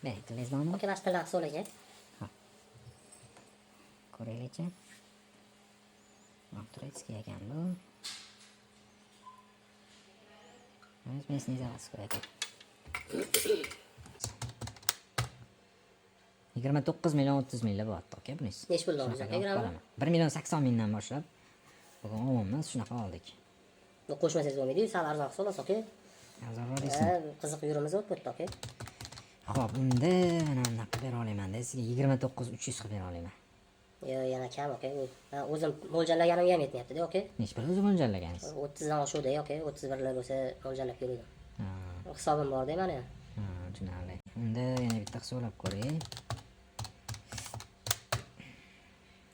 Bering, tilingizni olmang. Aka, mana tildan qilsa aka. Ko'raylik-chi. Turayskiy ekan bu. Men снизовskiy ekan. 29 million 30 ming bo'lyapti aka bunisi. Necha pul olamiz aka grammi? 1 million 80 mingdan boshlab bugun olamiz, shunaqa oldik. Bu qo'shmasangiz bo'lmaydi, sal arzon qilsa olasiz aka. Arzonroq deysiz. Qiziq yurimiz o'tdi aka. Xo'p, unda mana bunaqa bera olaman-da, sizga 29 300 qilib bera olaman. Yo, yana kam aka. O'zim mo'ljallaganim ham yetmayapti-da aka. Necha pul o'zi mo'ljallagansiz? 30 dan oshuvdi aka, 31 lar bo'lsa mo'ljallab yurdim. Hisobim bor-da mana. Tushunarli. Unda yana bitta hisoblab ko'ray.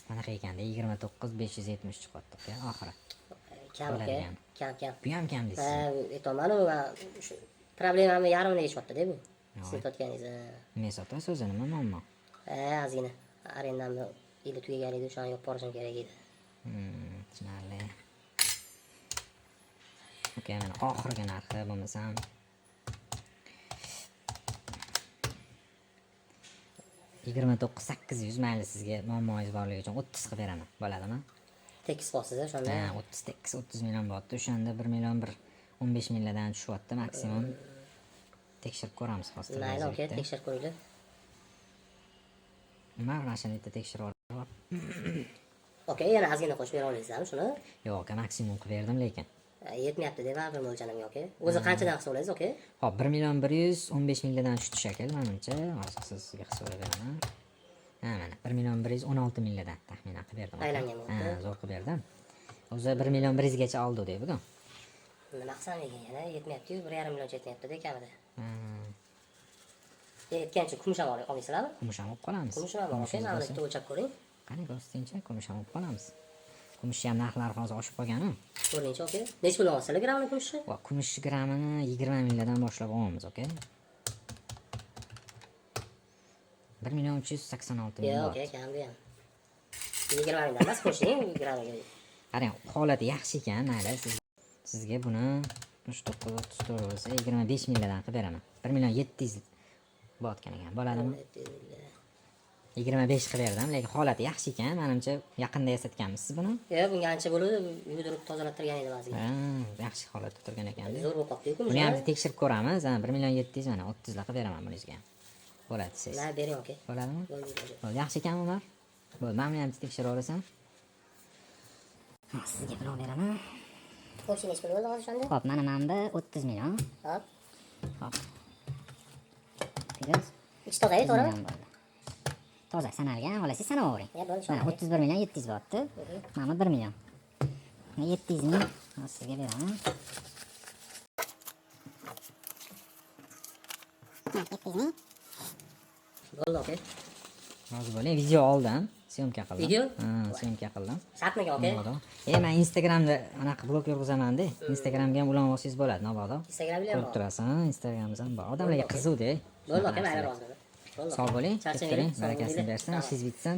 Qanaqa ekanda 29 570 chiqyapti aka oxiri. Kam aka. Kam. Bu ham kam deysiz. Aytaman, shu problemamni yarmini yechyapti-da bu. Siz aytganingiz. Nima sotasiz o'zi, nima muammo? Ozgina arendamni yili tugagan edi, o'shani yopib borishim kerak edi. Tushunarli. Aka, mana oxirgi narxi bo'lmasam 29 800 mayli sizga muammoingiz borligi uchun 30 qilib beraman. Bo'ladimi? Tekis qolsiz o'shanda. 30 tekis 30 million bo'lyapti. O'shanda 1 million 15 minglardan tushyapti maksimum. Tekshirib ko'ramiz hozir. Mayli aka, tekshirib ko'ringlar. Mana shuni bitta tekshirib olib. Aka, yana ozgina qo'shib bera olasizmi shuni? Yo'q, aka, maksimum qilib berdim lekin. Yetmayapti deb baribir mo'ljallamga aka. O'zi qanchadan qilsa olasiz aka? Hop, 1 million 115 minglardan tushdi shakl, menimcha. Hozir sizga hisoblab beraman. Mana 1 million 116 minglardan taxminan qilib berdim. Aylangan bo'ldi. Zo'r qilib berdim. O'zi 1 million 100 gacha oldi deb bugun. Nima qilsam ekan yana yetmayapti-yu, 1,5 million yetmayapti-da kamida. Yetgancha kumush ham olaysizlarmi? Kumush ham olib qolamiz. Kumush ham aka, mana bitta o'lchab ko'ring. Qani ko'rsatingchi, kumush ham olib qolamiz. Kumush ham narxlari hozir oshib qolgan-ku. Ko'ringchi aka. Necha pul olasiz grammini kumushni? Va kumush grammini 20 minglardan boshlab olamiz, aka. 1 million 386 ming. Yo'q aka, kam bu ham. 20 mingdan emas, qo'shing grammiga. Qarang, holati yaxshi ekan, mayli sizga buni 3934 bo'lsa 25 minglardan qilib beraman. 1 million 700 bo'tgan ekan. Bo'ladimi? 25 qilib berdim, lekin holati yaxshi ekan. Menimcha yaqinda yasatganmiz siz buni. Yo'q, bunga ancha bo'lib yudirib tozalattirgan edim o'ziga. Yaxshi holatda turgan ekan. Zo'r bo'lib qoldi-ku. Buni ham tekshirib ko'ramiz. 1 million 700 mana 30 qilib beraman bunisiga. Bo'ladi siz. Mana bering aka. Bo'ladimi? Bo'ldi. Yaxshi ekanmi ular? Bo'ldi, men buni ham tekshirib olasan. Sizga pul beraman. Qo'shing necha pul bo'ldi hozir shunda? Xo'p, mana bu 30 million. Hop. Hop. Ko'rdingiz? Ichi toza, to'g'rimi? Toza sanalgan, olasiz sanavering. Bo'ldi, mana 31 million 700 bo'lyapti. Mana 1 million. 700 ming sizga beraman. 700 ming. Bo'ldi aka. Hozir bo'ling, video oldim, syomka qildim. Video? Syomka qildim. Shartmikan aka? Men Instagramda anaqa blog yurgizaman-da. Instagramga ham ulanib olsangiz bo'ladi, mabodo. Instagramda ham bor. Turasan, Instagramimiz ham bor. Odamlarga qiziq-da. Bo'ldi aka, mayli rozi. Sog' bo'ling, katta bo'ling, barakasini bersin, ishingiz bitsin.